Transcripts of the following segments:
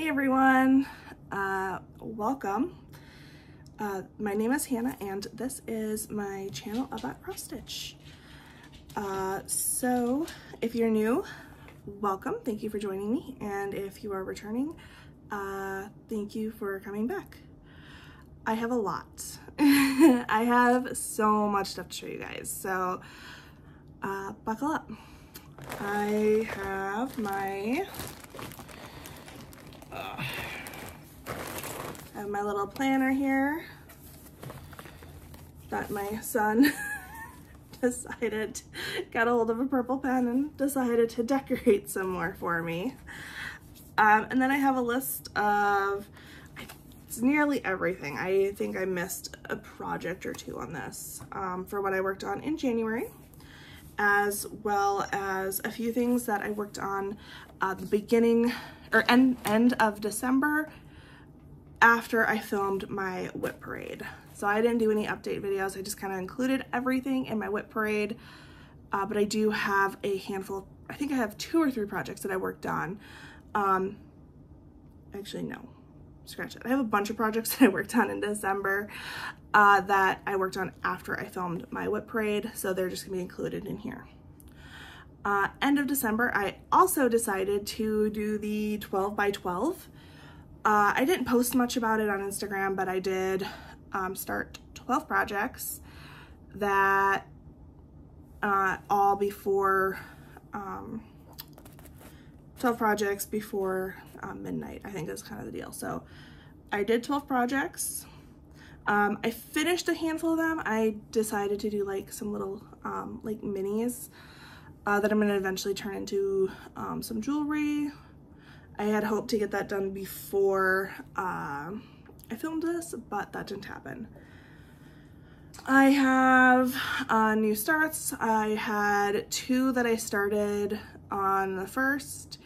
Hey everyone, welcome. My name is Hannah and this is my channel about cross stitch. So if you're new, welcome, thank you for joining me, and if you are returning, thank you for coming back. I have a lot. I have so much stuff to show you guys, so buckle up. I have my little planner here that my son got a hold of a purple pen and decided to decorate some more for me. And then I have a list of, it's nearly everything. I think I missed a project or two on this for what I worked on in January, as well as a few things that I worked on the beginning or end of December after I filmed my whip parade. So I didn't do any update videos. I just kind of included everything in my whip parade, but I do have a handful. I think I have 2 or 3 projects that I worked on. Actually, no, scratch it. I have a bunch of projects that I worked on in December that I worked on after I filmed my whip parade, so they're just gonna be included in here. End of December, I also decided to do the 12 by 12. I didn't post much about it on Instagram, but I did start 12 projects that all before 12 projects before midnight, I think is kind of the deal. So I did 12 projects. I finished a handful of them. I decided to do like some little like minis that I'm going to eventually turn into some jewelry. I had hoped to get that done before I filmed this, but that didn't happen. I have new starts. I had 2 that I started on the 1st,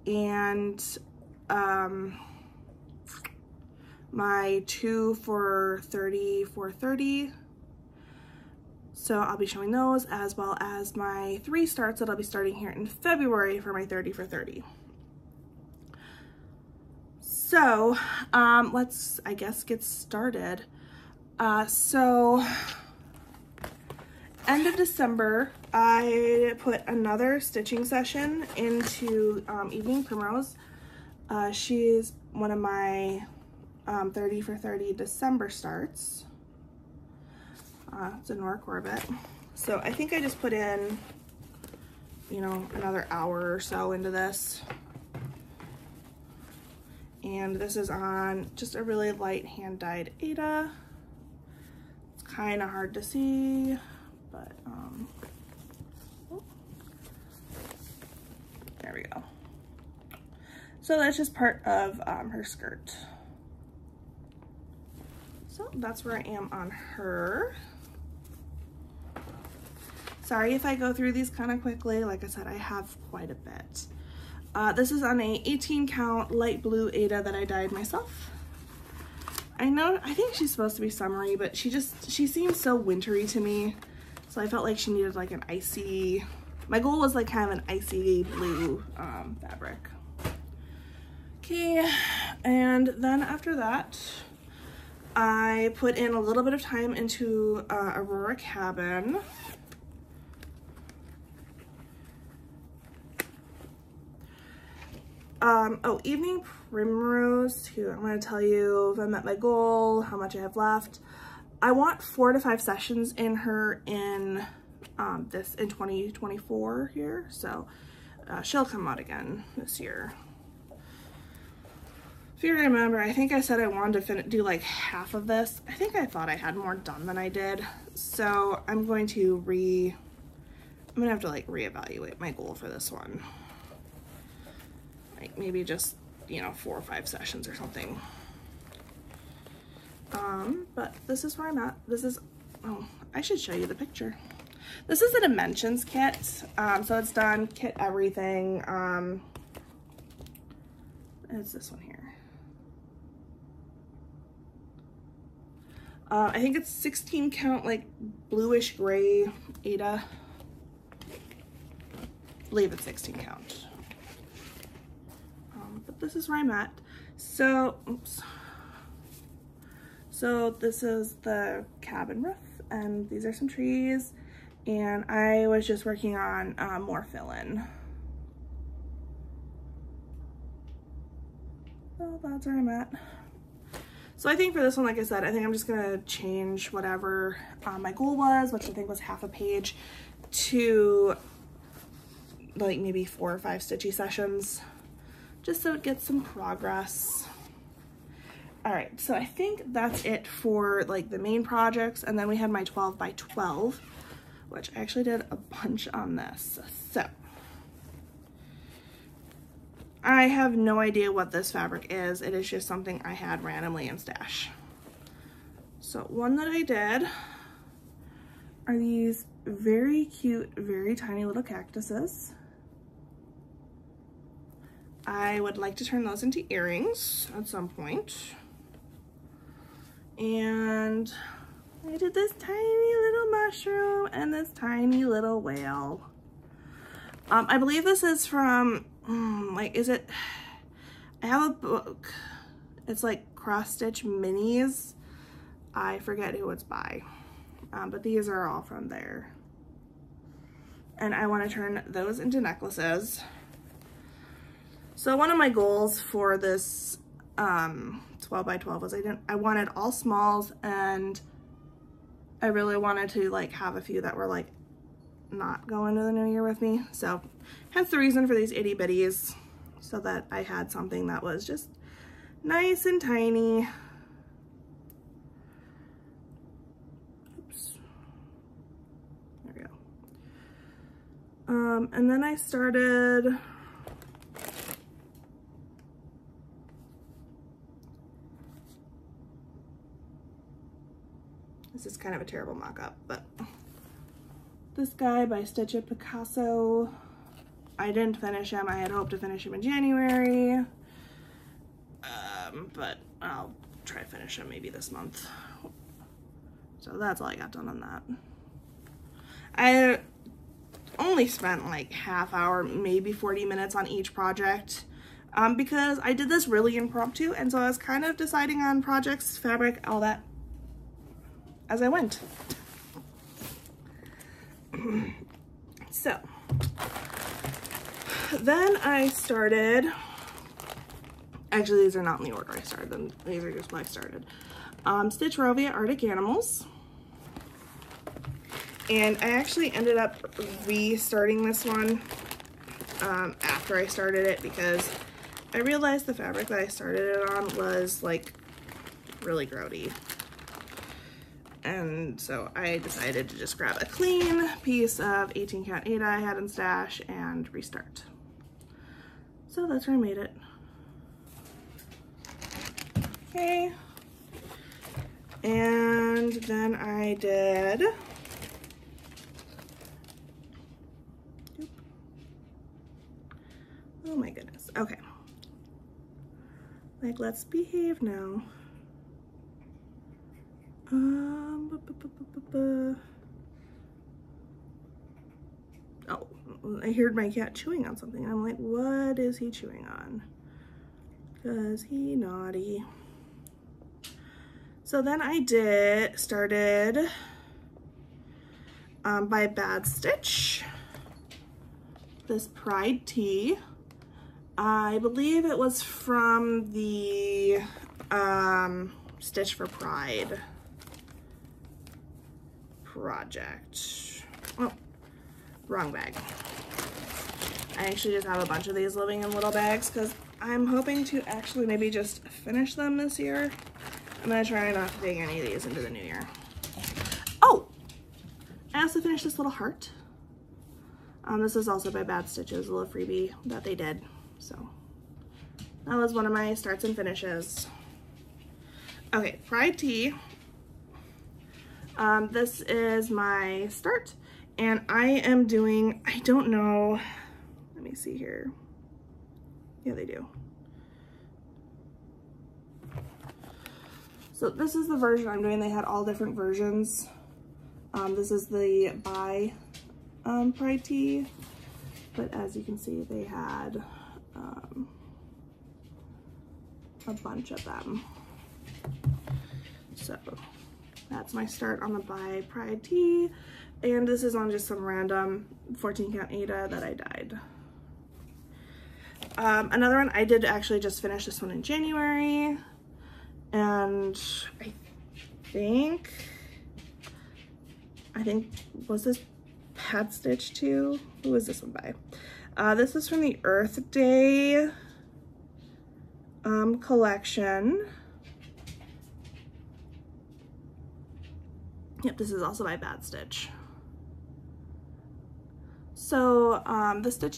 and my 2 for 30. So I'll be showing those, as well as my 3 starts that I'll be starting here in February for my 30 for 30. So let's, I guess, get started. So end of December, I put another stitching session into Evening Primrose. She's one of my 30 for 30 December starts. It's a Nora Corbett. So I think I just put in, you know, another hour or so into this. And this is on just a really light hand-dyed Aida. It's kind of hard to see, but there we go. So that's just part of her skirt. So that's where I am on her. Sorry if I go through these kind of quickly. Like I said, I have quite a bit. This is on a 18 count light blue Aida that I dyed myself. I think she's supposed to be summery, but she seems so wintry to me. So I felt like she needed like an icy, my goal was like kind of an icy blue fabric. Okay, and then after that, I put in a little bit of time into Aurora Cabin. Oh, Evening Primrose too. I'm going to tell you if I met my goal, how much I have left. I want 4 to 5 sessions in her in in 2024 here, so she'll come out again this year. If you remember, I think I said I wanted to do like half of this. I think I thought I had more done than I did, so I'm going to have to like reevaluate my goal for this one. Like maybe just, you know, 4 or 5 sessions or something. But this is where I'm at. This is, oh, I should show you the picture. This is a dimensions kit. So it's done, kit everything. It's this one here. I think it's 16 count, like bluish gray Aida. I believe it's 16 count. But this is where I'm at. So, oops. So this is the cabin roof, and these are some trees, and I was just working on more fill-in. So that's where I'm at. So I think for this one, like I said, I think I'm just gonna change whatever my goal was, which I think was half a page, to like maybe 4 or 5 stitchy sessions, just so it gets some progress. All right, so I think that's it for like the main projects, and then we had my 12 by 12, which I actually did a bunch on this. So I have no idea what this fabric is. It is just something I had randomly in stash. So one that I did are these very cute, very tiny little cactuses. I would like to turn those into earrings at some point. And I did this tiny little mushroom and this tiny little whale. I believe this is from, like, is it, I have a book. It's like Cross Stitch Minis. I forget who it's by, but these are all from there. And I want to turn those into necklaces. So one of my goals for this 12 by 12 was I wanted all smalls, and I really wanted to like have a few that were like not going to the new year with me. So hence the reason for these itty bitties, so that I had something that was just nice and tiny. Oops. There we go. And then I started this is kind of a terrible mock-up, but this guy by Stitch It Picasso. I didn't finish him. I had hoped to finish him in January, but I'll try to finish him maybe this month. So that's all I got done on that. I only spent like half hour, maybe 40 minutes on each project, because I did this really impromptu, and so I was kind of deciding on projects, fabric, all that as I went. So then I started, actually these are not in the order I started them, these are just what I started. Stitch Rovia Arctic Animals. And I actually ended up restarting this one after I started it, because I realized the fabric that I started it on was like really grody. And so I decided to just grab a clean piece of 18 count 8 I had in stash and restart. So that's where I made it. Okay. And then I did, oh my goodness, okay. Like, let's behave now. Oh, I heard my cat chewing on something. I'm like, what is he chewing on? Because he naughty. So then I started by Bad Stitch, this Pride tee. I believe it was from the Stitch for Pride project. Oh, wrong bag. I actually just have a bunch of these living in little bags because I'm hoping to actually maybe just finish them this year. I'm gonna try not to take any of these into the new year. Oh, I also finished this little heart. This is also by Bad Stitches, a little freebie that they did. So that was one of my starts and finishes. Okay, Pride tee. This is my start, and I am doing, I don't know, let me see here. Yeah, they do. So this is the version I'm doing. They had all different versions. This is the by Pride tee, but as you can see, they had a bunch of them. So that's my start on the By Pride tee. And this is on just some random 14 count Aida that I dyed. Another one, I did actually just finish this one in January. And I think, was this Pad Stitch too? Who was this one by? This is from the Earth Day collection. Yep, this is also by Bad Stitch. So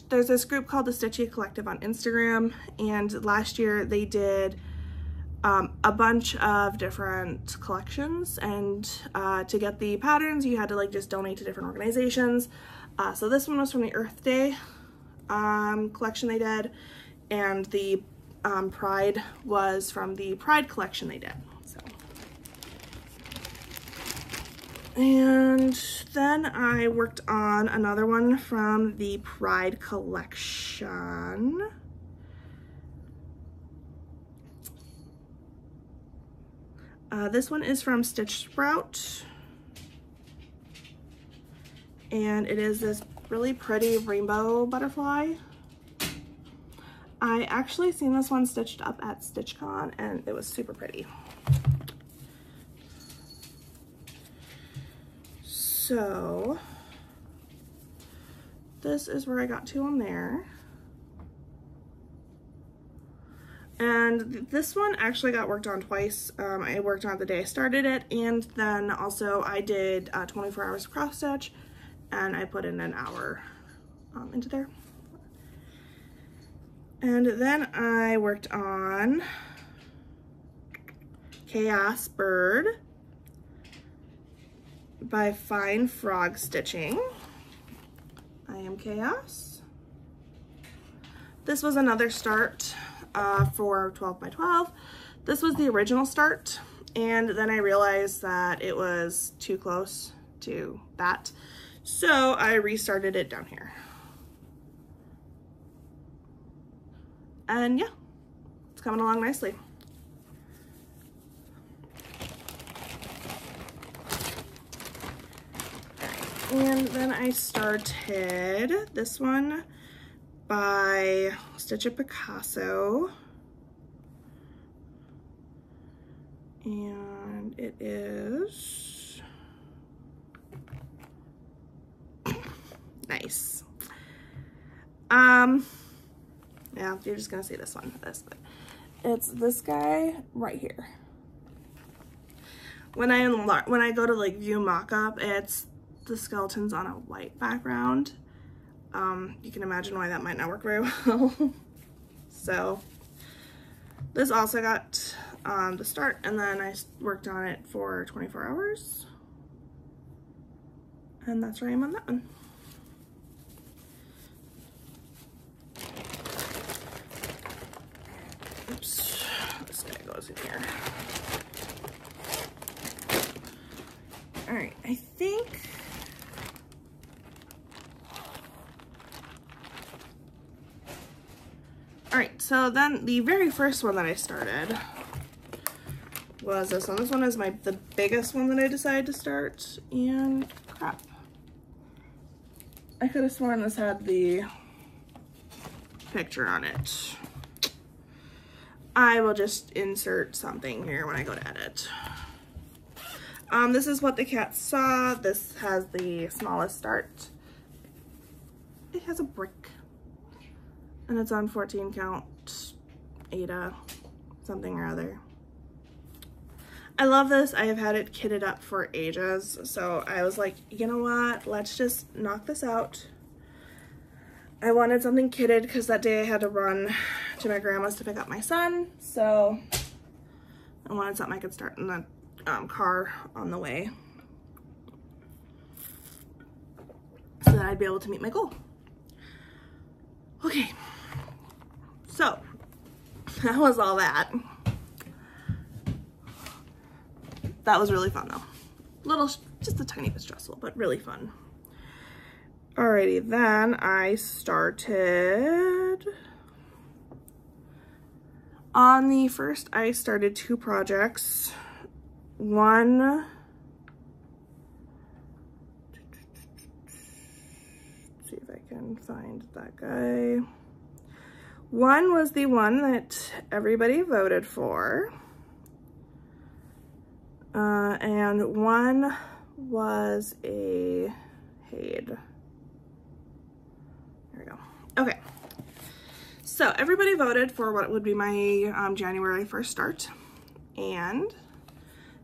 there's this group called the Stitchy Collective on Instagram, and last year they did a bunch of different collections, and to get the patterns you had to like just donate to different organizations. So this one was from the Earth Day collection they did, and the Pride was from the Pride collection they did. So, and then I worked on another one from the Pride collection. This one is from Stitch Sprout, and it is this really pretty rainbow butterfly. I actually seen this one stitched up at StitchCon, and it was super pretty. So this is where I got to on there. And this one actually got worked on twice. I worked on it the day I started it, and then also I did 24 hours of cross stitch, and I put in an hour into there. And then I worked on Chaos Bird by Fine Frog Stitching. I am Chaos. This was another start for 12 by 12. This was the original start, and then I realized that it was too close to that, so I restarted it down here. And yeah, it's coming along nicely. And then I started this one by Stitch It Picasso, and it is nice. Yeah, you're just gonna see this one, but it's this guy right here. When I go to like view mock-up, it's the skeletons on a white background. You can imagine why that might not work very well. So this also got the start, and then I worked on it for 24 hours, and that's where I am on that one. Oops, this guy goes in here. All right, I think all right, so then the very first one that I started was this one. This one is the biggest one that I decided to start, and crap. I could have sworn this had the picture on it. I will just insert something here when I go to edit. This is what the cat saw. This has the smallest start. It has a brick, and it's on 14 count Aida something or other. I love this. I have had it kitted up for ages, so I was like, you know what, let's just knock this out. I wanted something kitted because that day I had to run to my grandma's to pick up my son, so I wanted something I could start in the car on the way so that I'd be able to meet my goal. Okay, so that was all that. That was really fun though. Just a tiny bit stressful, but really fun. Alrighty, then I started On the first, I started 2 projects. One, let's see if I can find that guy. One was the one that everybody voted for. And one was a Haid. There we go. Okay. So everybody voted for what would be my January 1st start. And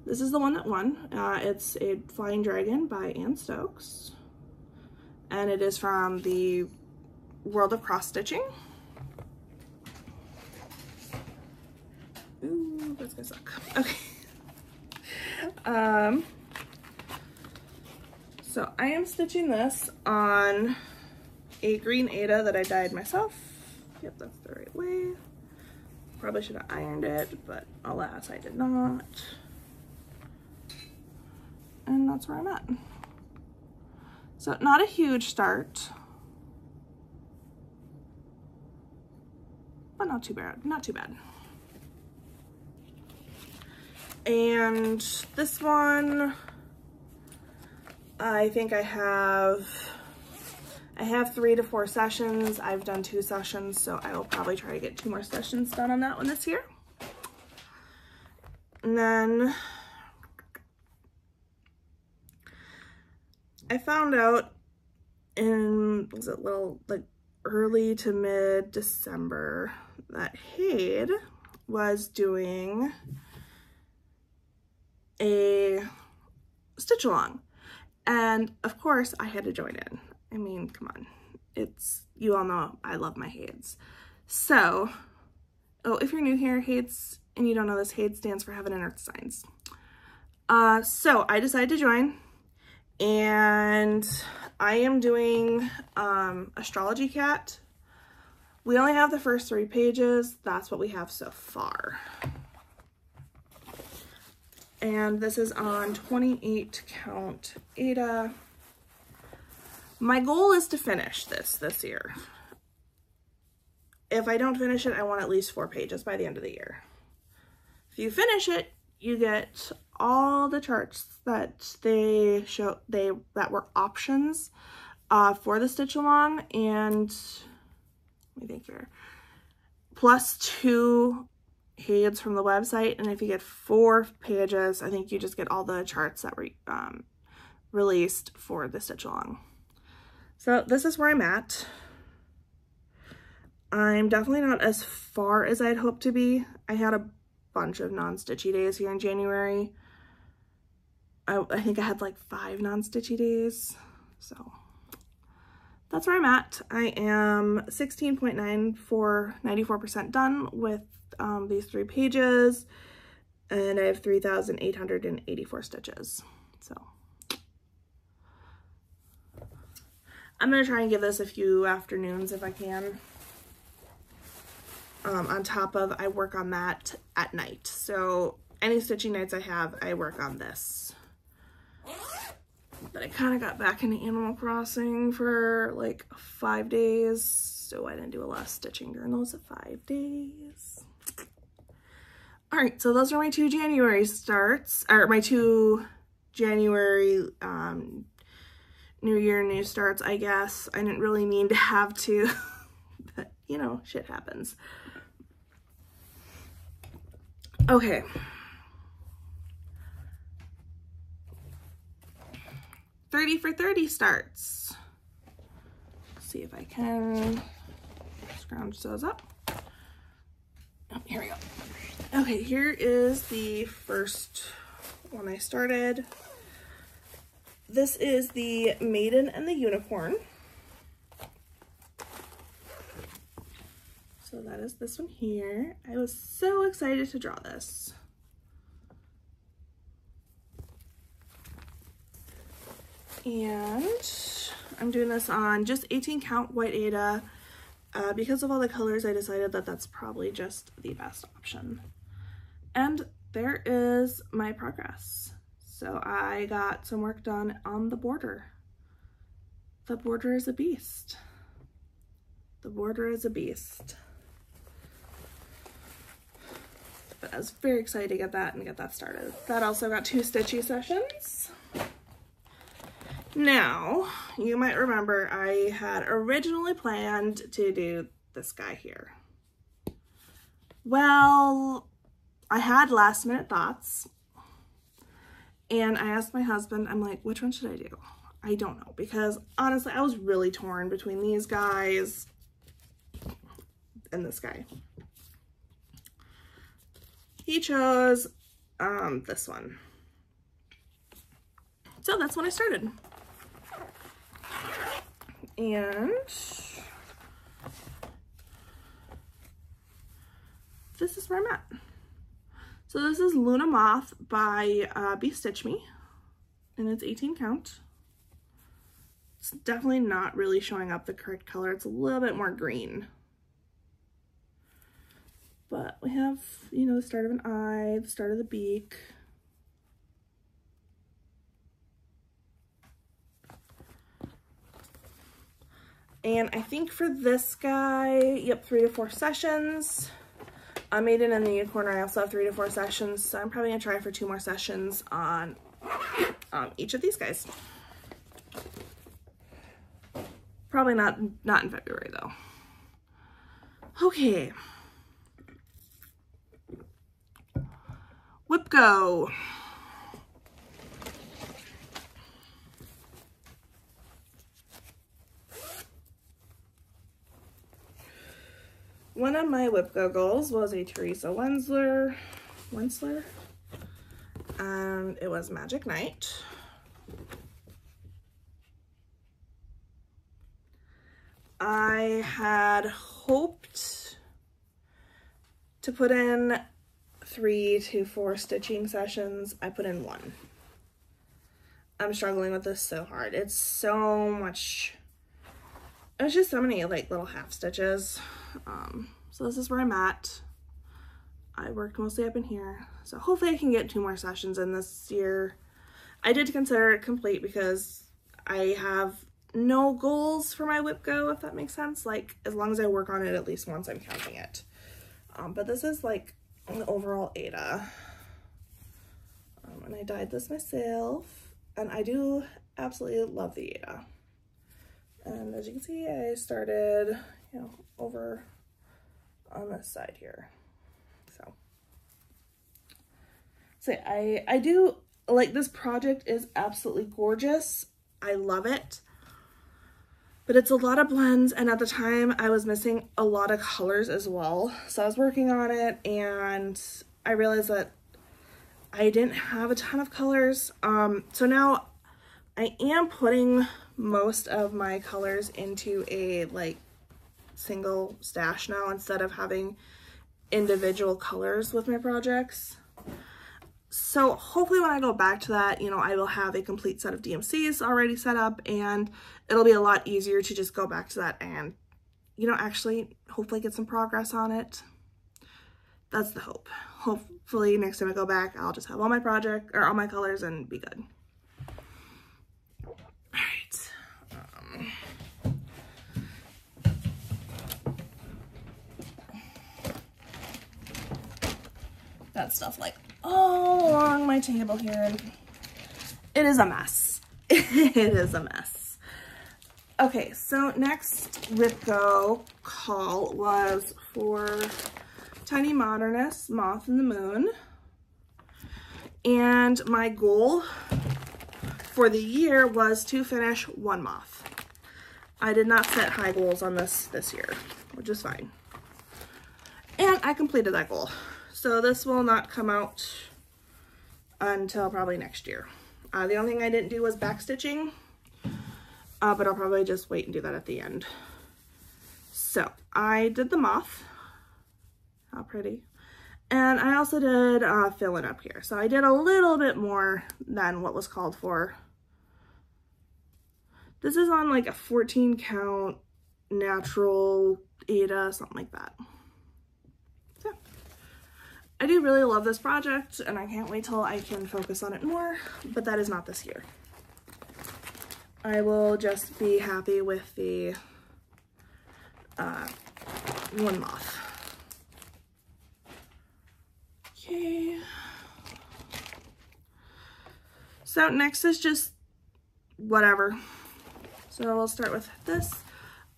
this is the one that won. It's a Flying Dragon by Ann Stokes. And it is from the World of Cross Stitching. Ooh, that's gonna suck. Okay. So I am stitching this on a green Aida that I dyed myself. Yep, that's the right way. Probably should have ironed it, but alas, I did not. And that's where I'm at. So not a huge start, but not too bad, not too bad. And this one, I think I have 3 to 4 sessions. I've done 2 sessions, so I will probably try to get 2 more sessions done on that one this year. And then I found out in, was it like early to mid-December that Haid was doing a stitch along, and of course I had to join in. I mean, come on, it's, you all know I love my Haids. So, oh, if you're new here, Haids, and you don't know this, Haid stands for Heaven and Earth Signs. So I decided to join, and I am doing Astrology Cat. We only have the first 3 pages. That's what we have so far. And this is on 28 count Aida. My goal is to finish this year. If I don't finish it, I want at least 4 pages by the end of the year. If you finish it, you get all the charts that they show, that were options for the stitch along, and let me think here, plus 2 Haids from the website. And if you get 4 pages, I think you just get all the charts that were released for the stitch along. So this is where I'm at. I'm definitely not as far as I'd hoped to be. I had a bunch of non-stitchy days here in January. I think I had like 5 non-stitchy days. So that's where I'm at. I am 16.94% done with these 3 pages, and I have 3,884 stitches. So I'm gonna try and give this a few afternoons if I can. On top of, I work on that at night. So any stitching nights I have, I work on this. But I kind of got back into Animal Crossing for like 5 days, so I didn't do a lot of stitching during those 5 days. All right, so those are my 2 January starts, or my 2 January New Year, new starts, I guess. I didn't really mean to have to, but you know, shit happens. Okay. $30 for 30 starts. Let's see if I can scrounge those up. Oh, here we go. Okay, here is the first one I started. This is the Maiden and the Unicorn. So that is this one here. I was so excited to draw this. And I'm doing this on just 18 count white Aida. Because of all the colors, I decided that that's probably just the best option. And there is my progress. So I got some work done on the border. The border is a beast. The border is a beast. but I was very excited to get that and get that started. That also got 2 stitchy sessions. Now, you might remember I had originally planned to do this guy here. Well, I had last minute thoughts, and I asked my husband, I'm like, which one should I do? I don't know, because honestly, I was really torn between these guys and this guy. He chose this one. So that's when I started. And this is where I'm at. So this is Luna Moth by Be Stitch Me, and it's 18 count. It's definitely not really showing up the correct color. It's a little bit more green. But we have, you know, the start of an eye, the start of the beak. And I think for this guy, yep, 3 to 4 sessions. Maiden and the Unicorn, I also have 3 to 4 sessions, so I'm probably gonna try for 2 more sessions on each of these guys. Probably not in February though. Okay. Whip Go. One of my Whip Go goals was a Teresa Wensler, and it was Magic Night. I had hoped to put in 3 to 4 stitching sessions. I put in 1. I'm struggling with this so hard. It's so much, it's just so many like little half stitches. So this is where I'm at. I worked mostly up in here, so hopefully I can get 2 more sessions in this year. I did consider it complete because I have no goals for my Whip Go, if that makes sense. Like, as long as I work on it at least once, I'm counting it. But this is like the overall Ada. And I dyed this myself, and I do absolutely love the Ada. And as you can see, I started, you know, over on this side here. So I do like this project. Is absolutely gorgeous. I love it. But it's a lot of blends, and at the time I was missing a lot of colors as well. So I was working on it, and I realized that I didn't have a ton of colors. So now I am putting most of my colors into a like single stash now, instead of having individual colors with my projects. So hopefully when I go back to that, you know, I will have a complete set of DMCs already set up, and it'll be a lot easier to just go back to that and, you know, actually hopefully get some progress on it. That's the hope. Hopefully next time I go back, I'll just have all my project or all my colors and be good. All right. That stuff like all along my table here. It is a mess. It is a mess. Okay, so next Whip Go call was for Tiny Modernist, Moth in the Moon. And my goal for the year was to finish 1 moth. I did not set high goals on this year, which is fine. And I completed that goal. So this will not come out until probably next year. The only thing I didn't do was backstitching, but I'll probably just wait and do that at the end. So I did the moth. How pretty. And I also did filling up here. So I did a little bit more than what was called for. This is on like a 14 count natural Ada, something like that. So I do really love this project, and I can't wait till I can focus on it more, but that is not this year. I will just be happy with the 1 moth. So next is just whatever. So we'll start with this.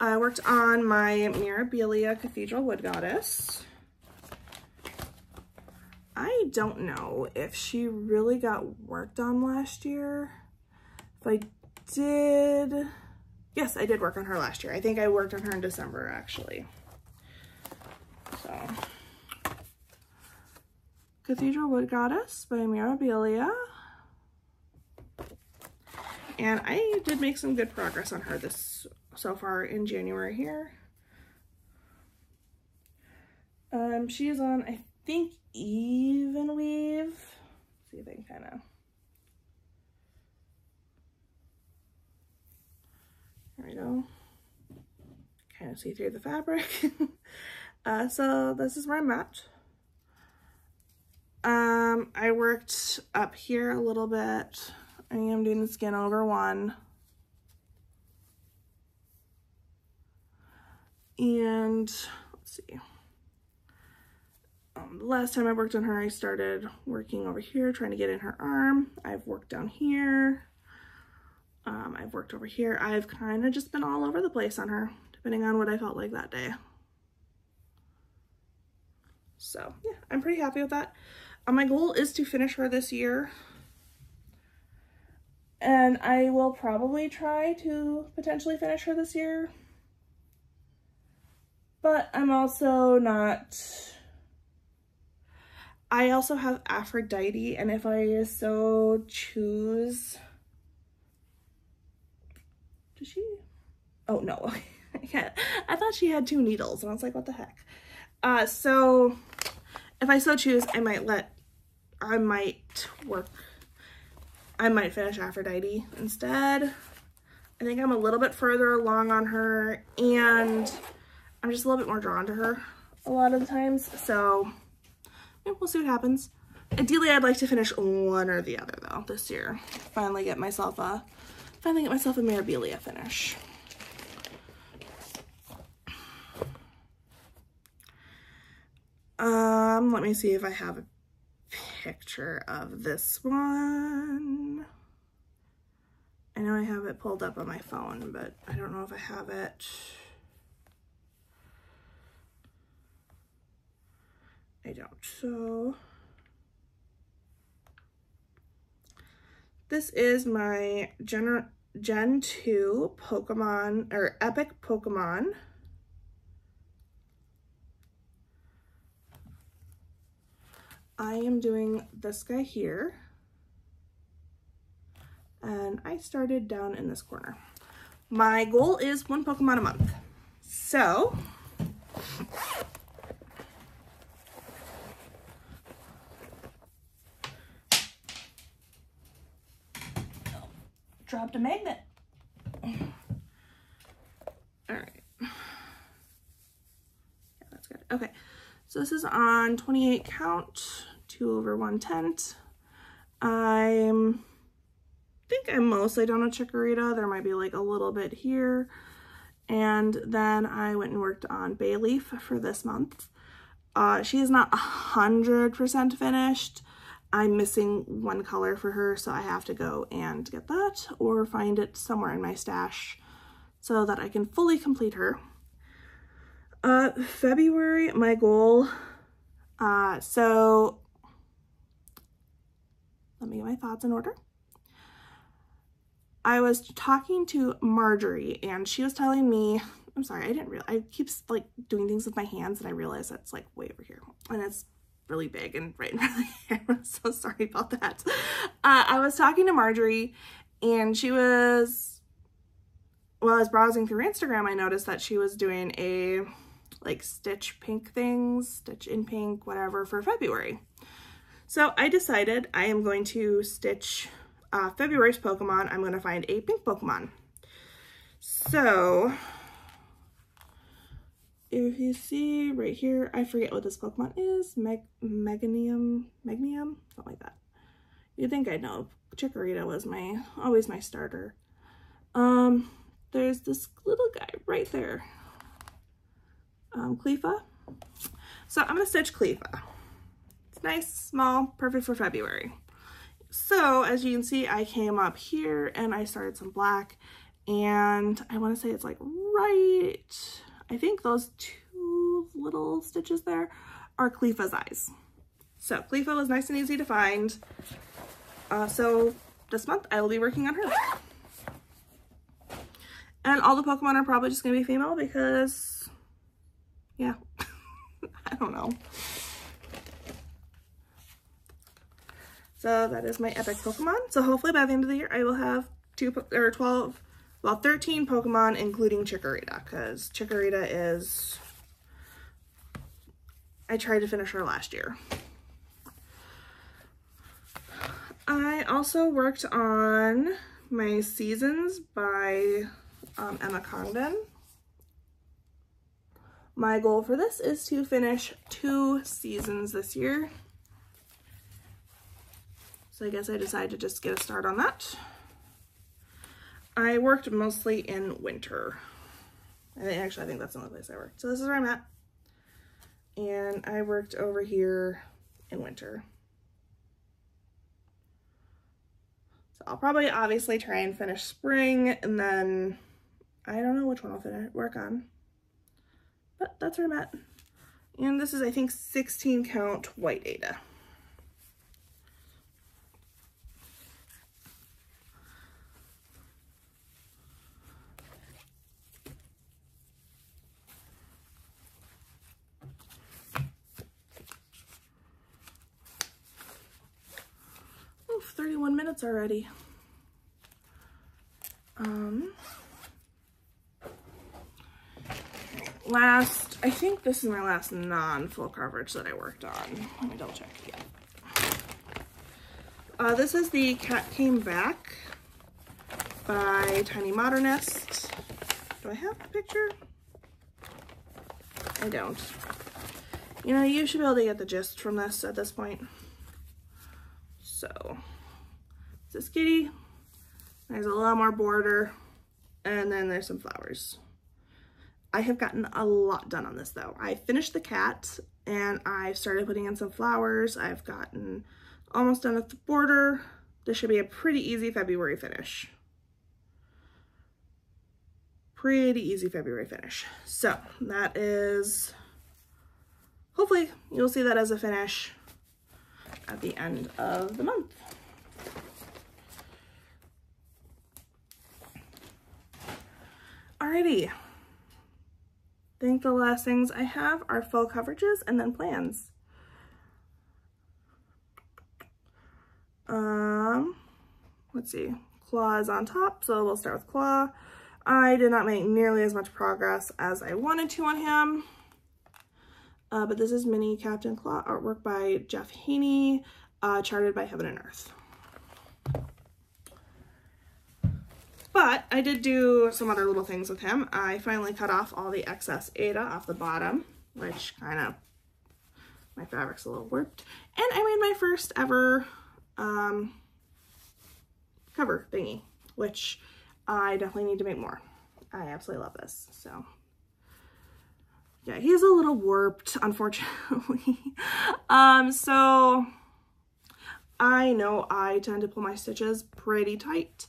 I worked on my Mirabilia Cathedral Wood Goddess. I don't know if she really got worked on last year. If I did, yes, I did work on her last year. I think I worked on her in December, actually. So, Cathedral Wood Goddess by Mirabilia. And I did make some good progress on her this so far in January here. She is on, I think, even weave. Let's see if I can kind of. There we go. Kind of see through the fabric. So this is where I'm at. I worked up here a little bit. I am doing the skin over one. And let's see. The last time I worked on her, I started working over here, trying to get in her arm. I've worked down here. I've worked over here. I've kind of just been all over the place on her, depending on what I felt like that day. So yeah, I'm pretty happy with that. My goal is to finish her this year. And I will probably try to potentially finish her this year. But I'm also not... I also have Aphrodite, and if I so choose... Does she? Oh, no. I thought she had 2 needles, and I was like, what the heck? So if I so choose, I might finish Aphrodite instead. I think I'm a little bit further along on her, and I'm just a little bit more drawn to her a lot of the times, so yeah, we'll see what happens. Ideally, I'd like to finish one or the other though this year. Finally get myself a Mirabilia finish. Let me see if I have a picture of this one. I know I have it pulled up on my phone, but I don't know if I have it. I don't. So this is my Gen 2 Pokemon, or Epic Pokemon. I am doing this guy here. And I started down in this corner. My goal is 1 Pokemon a month. So dropped a magnet. All right. Yeah, that's good. Okay. So this is on 28 count, 2/110. I think I'm mostly done with Chikorita. There might be like a little bit here. And then I went and worked on Bayleaf for this month. She is not 100% finished. I'm missing 1 color for her, so I have to go and get that or find it somewhere in my stash so that I can fully complete her. February, my goal, so let me get my thoughts in order. I was talking to Marjorie and she was telling me, I'm sorry, I keep like doing things with my hands and I realize that's like way over here and it's really big and right in front of the camera. So sorry about that. I was talking to Marjorie and she was, while I was browsing through Instagram, I noticed that she was doing a like stitch pink things, stitch in pink, whatever, for February. So I decided I am going to stitch February's Pokemon. I'm going to find a pink Pokemon. So if you see right here, I forget what this Pokemon is, Meganium, something like that. You'd think I'd know. Chikorita was always my starter. There's this little guy right there. Cleafa. So I'm gonna stitch Cleafa. It's nice, small, perfect for February. So as you can see, I came up here and I started some black, and I want to say it's like right, I think those two little stitches there are Clefa's eyes. So Clefa was nice and easy to find. So this month I will be working on her. And all the Pokemon are probably just going to be female because, yeah, I don't know. So that is my epic Pokemon. So hopefully by the end of the year I will have 13 Pokemon, including Chikorita, because Chikorita is, I tried to finish her last year. I also worked on my Seasons by Emma Congdon. My goal for this is to finish 2 seasons this year. So I guess I decided to just get a start on that. I worked mostly in winter. I think that's the only place I worked. So this is where I'm at. And I worked over here in winter. So I'll probably obviously try and finish spring, and then I don't know which one I'll work on. But that's where I'm at. And this is, I think, 16 count white Ada. Oh, 31 minutes already. I think this is my last non-full coverage that I worked on. Let me double check again. This is the Cat Came Back by Tiny Modernist. Do I have a picture? I don't. You know, you should be able to get the gist from this at this point. So, this kitty. There's a little more border, and then there's some flowers. I have gotten a lot done on this though. I finished the cat and I started putting in some flowers. I've gotten almost done with the border. This should be a pretty easy February finish. Pretty easy February finish. So that is, hopefully you'll see that as a finish at the end of the month. Alrighty. I think the last things I have are full coverages and then plans. Let's see, Claw is on top, so we'll start with Claw. I did not make nearly as much progress as I wanted to on him. But this is Mini Captain Claw, artwork by Jeff Haney, charted by Heaven and Earth. But I did do some other little things with him. I finally cut off all the excess Ada off the bottom, which kind of, my fabric's a little warped. And I made my first ever cover thingy, which I definitely need to make more. I absolutely love this, so. Yeah, he's a little warped, unfortunately. So I know I tend to pull my stitches pretty tight.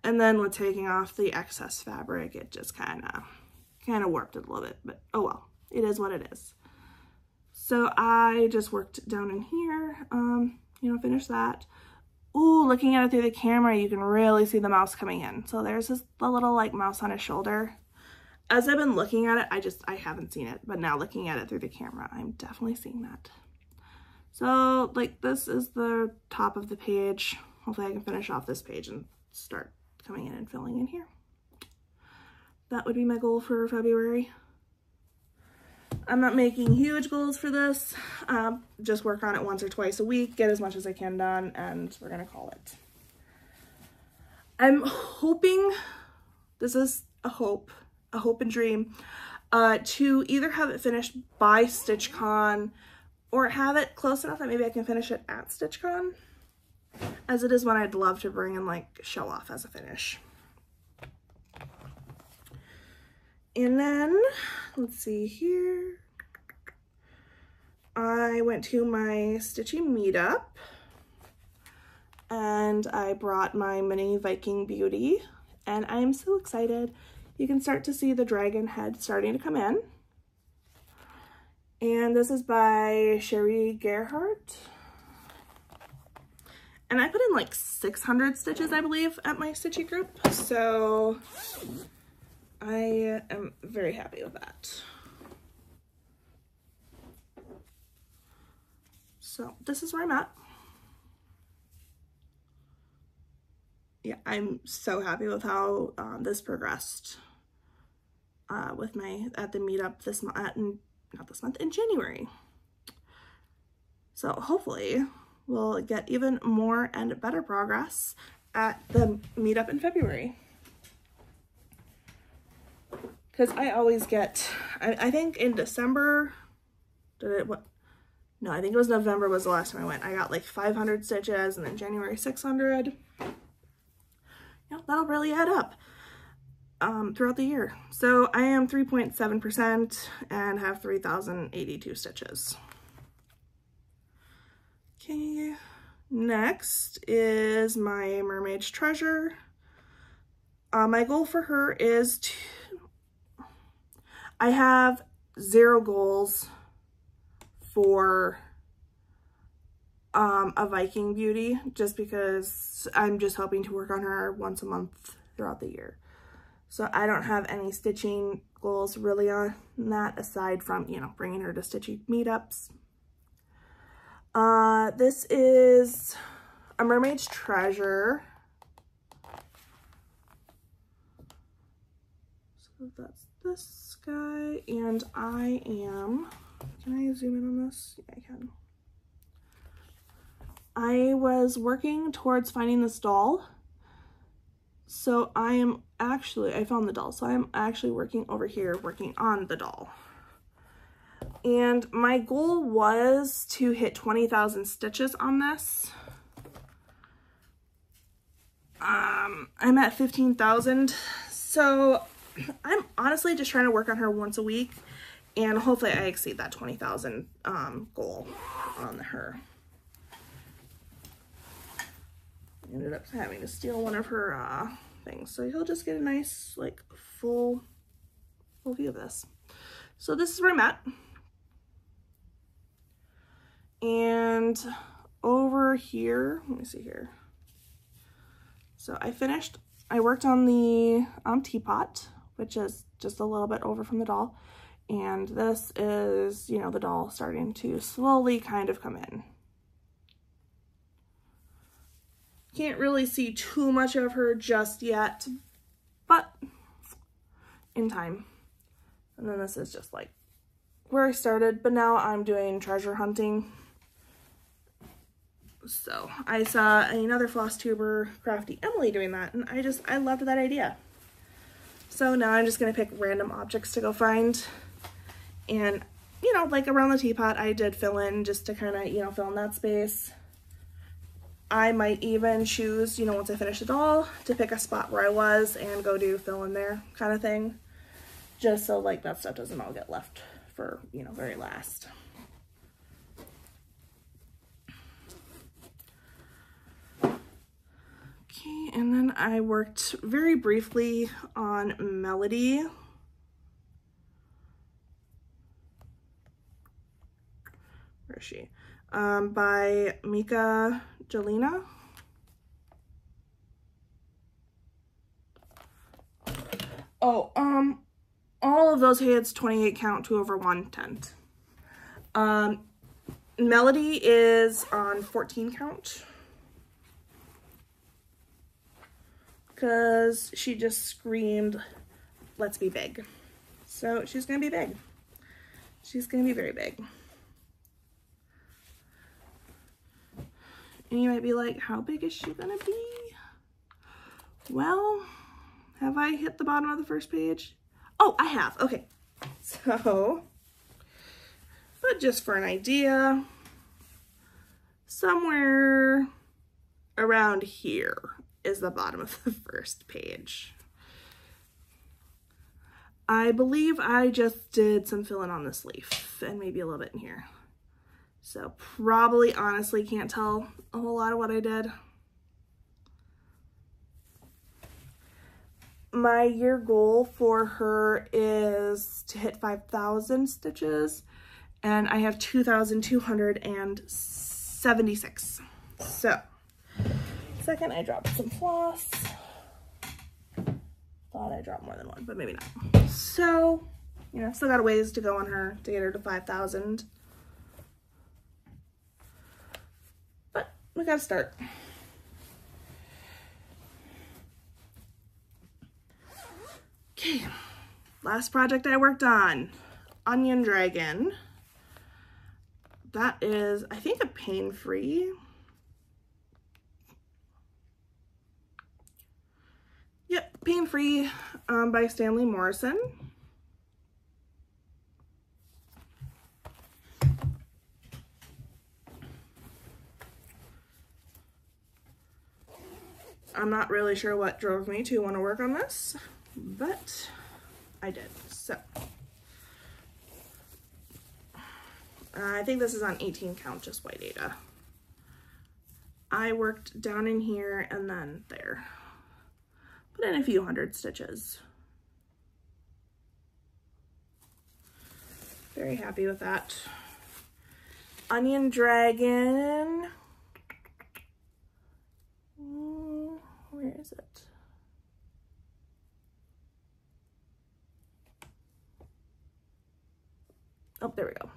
And then with taking off the excess fabric, it just kind of warped it a little bit, but oh well, it is what it is. So I just worked down in here, you know, finished that. Ooh, looking at it through the camera, you can really see the mouse coming in. So there's the little like mouse on his shoulder. As I've been looking at it, I haven't seen it, but now looking at it through the camera, I'm definitely seeing that. So like this is the top of the page. Hopefully I can finish off this page and start coming in and filling in here. That would be my goal for February. I'm not making huge goals for this. Just work on it once or twice a week, get as much as I can done, and we're gonna call it. I'm hoping, this is a hope and dream, to either have it finished by StitchCon or have it close enough that maybe I can finish it at StitchCon, as it is one I'd love to bring and like show off as a finish. And then, let's see here. I went to my stitching meetup and I brought my mini Viking Beauty, and I am so excited. You can start to see the dragon head starting to come in. And this is by Sherry Gerhardt. And I put in like 600 stitches, I believe, at my stitchy group. So I am very happy with that. So this is where I'm at. Yeah, I'm so happy with how this progressed with my, at the meetup this month, not this month, in January. So hopefully we'll get even more and better progress at the meetup in February. Because I always get, I think in December, no, I think it was November was the last time I went. I got like 500 stitches, and then January 600. You know, that'll really add up throughout the year. So I am 3.7% and have 3,082 stitches. Okay, next is my Mermaid's Treasure. My goal for her is to, I have 0 goals for a Viking Beauty, just because I'm just hoping to work on her once a month throughout the year. So I don't have any stitching goals really on that, aside from, you know, bringing her to stitchy meetups. This is a Mermaid's Treasure. So that's this guy, and I am, can I zoom in on this? Yeah, I can. I was working towards finding this doll. So I am actually, I found the doll. So I'm actually working over here, working on the doll. And my goal was to hit 20,000 stitches on this. I'm at 15,000. So I'm honestly just trying to work on her once a week, and hopefully I exceed that 20,000 goal on her. Ended up having to steal one of her things, so you'll just get a nice like full view of this. So this is where I'm at, and over here, let me see here. So I worked on the teapot, which is just a little bit over from the doll, and this is, you know, the doll starting to slowly kind of come in. Can't really see too much of her just yet, but in time. And then this is just like where I started, but now I'm doing treasure hunting. So I saw another Flosstuber, Crafty Emily, doing that, and I loved that idea. So now I'm just gonna pick random objects to go find. And, you know, like around the teapot, I did fill in just to kind of, you know, fill in that space. I might even choose, you know, once I finish the doll, to pick a spot where I was and go do fill in there kind of thing. Just so like that stuff doesn't all get left for, you know, very last. Okay, and then I worked very briefly on Melody. Where is she? By Mika Jelena. Oh, all of those heads 28 count, 2 over 1/10. Melody is on 14 count, because she just screamed, let's be big. So she's gonna be big. She's gonna be very big. And you might be like, how big is she gonna be? Well, have I hit the bottom of the first page? Oh, I have. Okay. So, but just for an idea, somewhere around here is the bottom of the first page. I believe I just did some filling on this leaf and maybe a little bit in here. So probably honestly can't tell a whole lot of what I did. My year goal for her is to hit 5,000 stitches, and I have 2,276. So, second I dropped some floss. Thought I dropped more than one, but maybe not. So, you know, still got a ways to go on her to get her to 5,000. But we gotta start. Okay, last project I worked on, Onion Dragon. That is, I think, a pain-free. Yep, pain-free by Stanley Morrison. I'm not really sure what drove me to want to work on this, but I did. So I think this is on 18 count, just white Aida. I worked down in here and then there. Put in a few hundred stitches. Very happy with that. Onion Dragon. Where is it? Oh, there we go.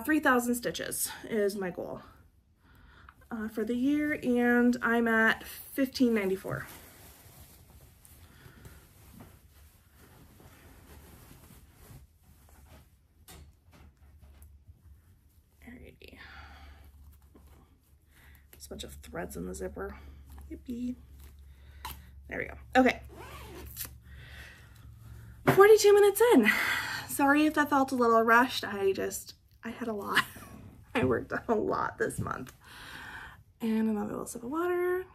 3,000 stitches is my goal for the year, and I'm at 1,594. Alrighty. There's a bunch of threads in the zipper. Yippee. There we go. Okay. 42 minutes in. Sorry if that felt a little rushed. I had a lot. I worked on a lot this month. And another little sip of water.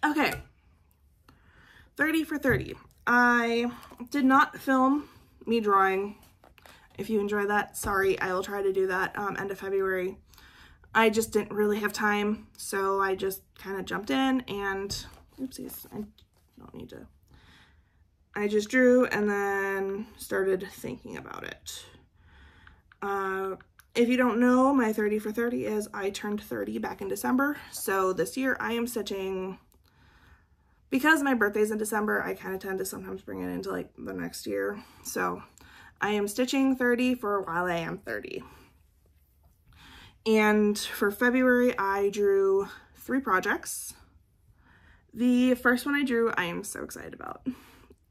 Okay. 30 for 30. I did not film me drawing. If you enjoy that, sorry. I will try to do that end of February. I just didn't really have time, so I just kind of jumped in and, oopsies, I don't need to. I just drew and then started thinking about it. If you don't know, my 30 for 30 is I turned 30 back in December. So this year I am stitching, because my birthday's in December, I kind of tend to sometimes bring it into like the next year. So I am stitching 30 for while I am 30. And for February, I drew 3 projects. The first one I drew, I am so excited about.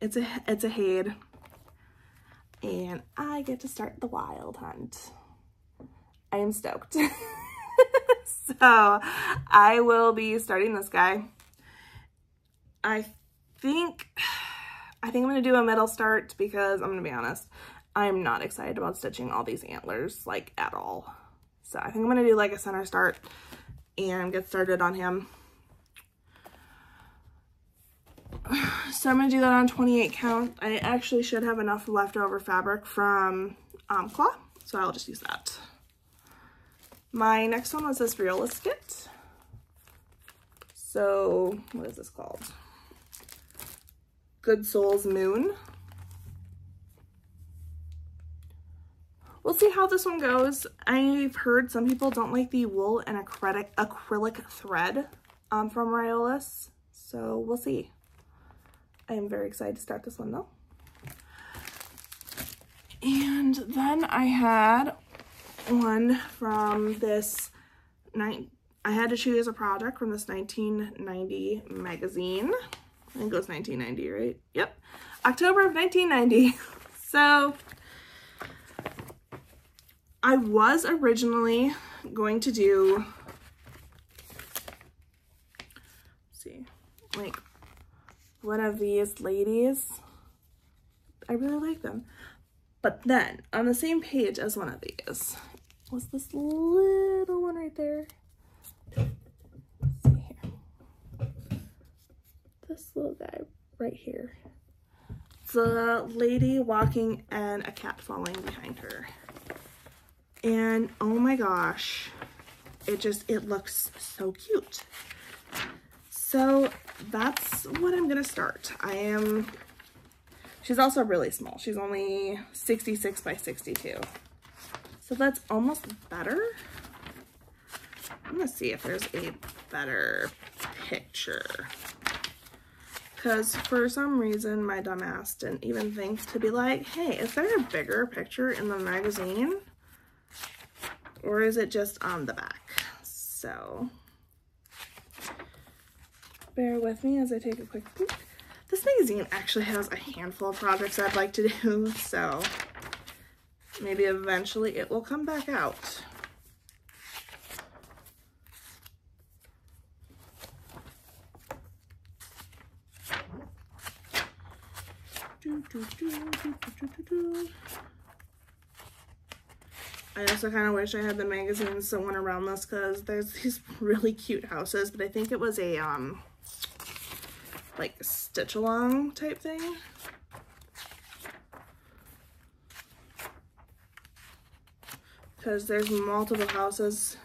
It's a Hade, and I get to start the wild hunt. I am stoked. So I will be starting this guy. I think I'm gonna do a middle start because I'm gonna be honest, I'm not excited about stitching all these antlers like at all. So I think I'm gonna do like a center start and get started on him. So I'm gonna do that on 28 count. I actually should have enough leftover fabric from Claw, so I'll just use that. My next one was this realist kit. So what is this called? Good Souls Moon. We'll see how this one goes. I've heard some people don't like the wool and acrylic thread from Riolis, so we'll see. I am very excited to start this one though. And then I had one from this, I had to choose a project from this 1990 magazine. I think it was 1990, right? Yep. October of 1990. So I was originally going to do, let's see, like one of these ladies. I really like them. But then on the same page as one of these was this little one right there. Let's see here. This little guy right here. It's a lady walking and a cat following behind her. And oh my gosh, it looks so cute. So that's what I'm gonna start. She's also really small. She's only 66 by 62. So that's almost better. I'm gonna see if there's a better picture. Because for some reason my dumbass didn't even think to be like, hey, is there a bigger picture in the magazine? Or is it just on the back? So bear with me as I take a quick peek. This magazine actually has a handful of projects I'd like to do, so maybe eventually it will come back out. I also kind of wish I had the magazine sewn around this because there's these really cute houses, but I think it was a like stitch along type thing. Because there's multiple houses.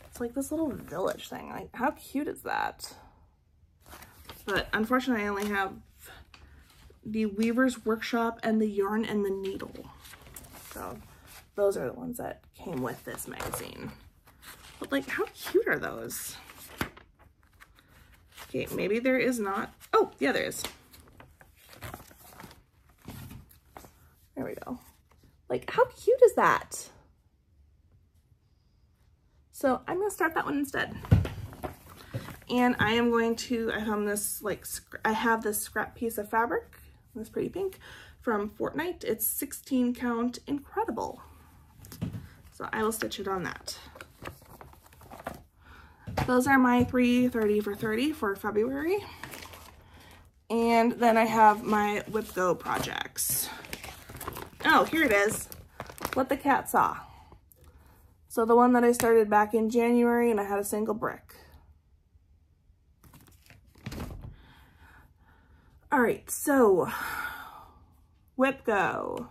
It's like this little village thing. Like, how cute is that? But unfortunately I only have the Weaver's Workshop and the Yarn and the Needle. So those are the ones that came with this magazine. But like, how cute are those? Okay, maybe there is not. Oh, yeah, there is. There we go. Like, how cute is that? So I'm gonna start that one instead. And I am going to, I found this, like, I have this scrap piece of fabric, this pretty pink, from Fortnite. It's 16 count incredible. So I will stitch it on that. Those are my 3 30 for 30 for February. And then I have my Whip Go projects. Oh, here it is. What the cat saw. So the one that I started back in January, and I had a single brick. All right, so Whip Go.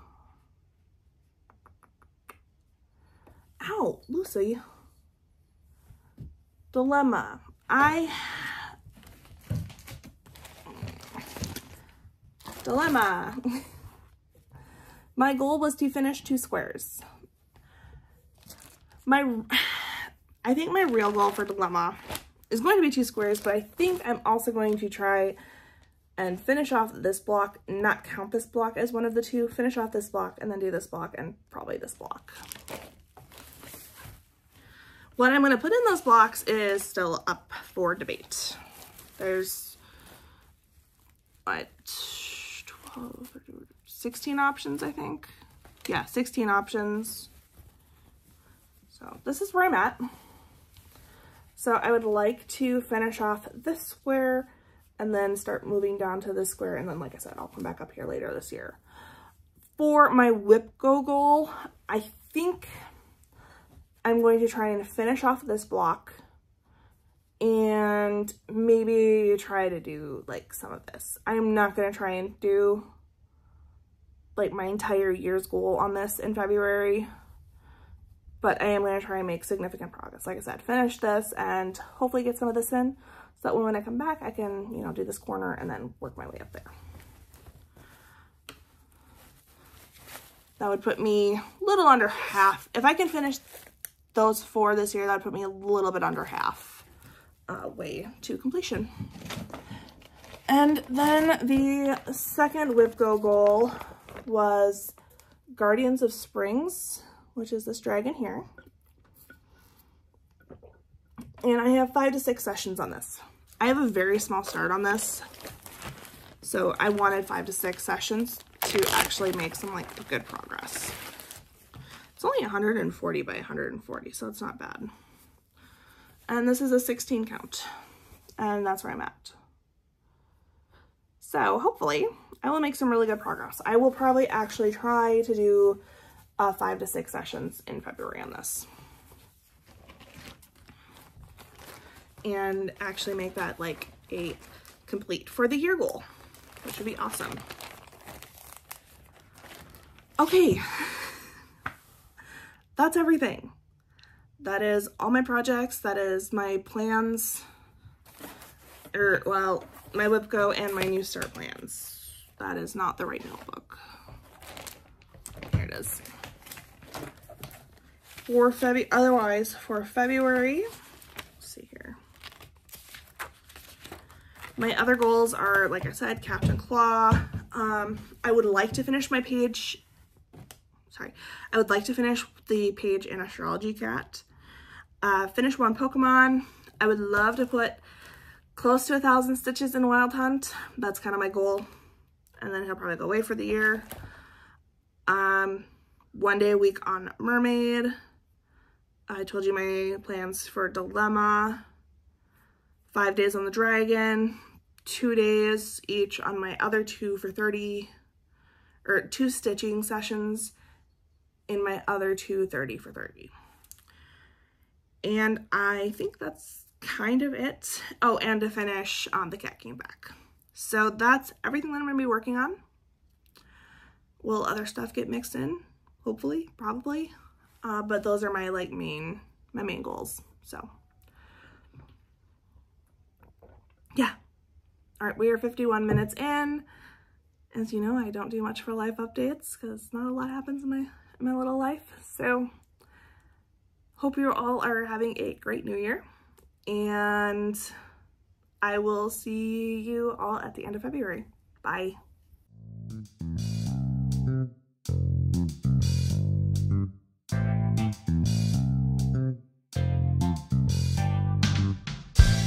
Ow, Lucy. Dilemma. Dilemma. My goal was to finish 2 squares. I think my real goal for Dilemma is going to be 2 squares, but I think I'm also going to try and finish off this block, not count this block as one of the 2, finish off this block, and then do this block, and probably this block. What I'm going to put in those blocks is still up for debate. There's, what, 12, 16 options, I think. Yeah, 16 options. So this is where I'm at. So I would like to finish off this square and then start moving down to this square. And then, like I said, I'll come back up here later this year. For my Whip Go goal, I think I'm going to try and finish off this block and maybe try to do like some of this. I'm not going to try and do like my entire year's goal on this in February, but I am going to try and make significant progress. Like I said, finish this and hopefully get some of this in so that when I come back, I can, you know, do this corner and then work my way up there. That would put me a little under half. If I can finish those 4 this year, that would put me a little bit under half way to completion. And then the second Whip Go goal was Guardians of Springs, which is this dragon here. And I have 5 to 6 sessions on this. I have a very small start on this, so I wanted 5 to 6 sessions to actually make some like good progress. It's only 140 by 140, so it's not bad. And this is a 16 count, and that's where I'm at. So hopefully I will make some really good progress. I will probably actually try to do 5 to 6 sessions in February on this. And actually make that like a complete for the year goal, which would be awesome. Okay, that's everything. That is all my projects. That is my plans. or well, my WIPCO and my New Start plans. That is not the right notebook. Here it is. For February, let's see here. My other goals are, like I said, Captain Claw. I would like to finish my page. Sorry, I would like to finish the page in Astrology Cat. Finish one Pokemon. I would love to put close to 1,000 stitches in Wild Hunt. That's kind of my goal. And then he'll probably go away for the year. 1 day a week on Mermaid. I told you my plans for Dilemma. 5 days on the Dragon. 2 days each on my other two for 30, or 2 stitching sessions in my other 2 30 for 30. And I think that's kind of it. Oh, and to finish, the cat came back. So that's everything that I'm going to be working on. Will other stuff get mixed in? Hopefully, probably. But those are my my main goals. So yeah. All right, we are 51 minutes in. As you know, I don't do much for life updates because not a lot happens in my little life. So hope you all are having a great new year, and I will see you all at the end of February. Bye.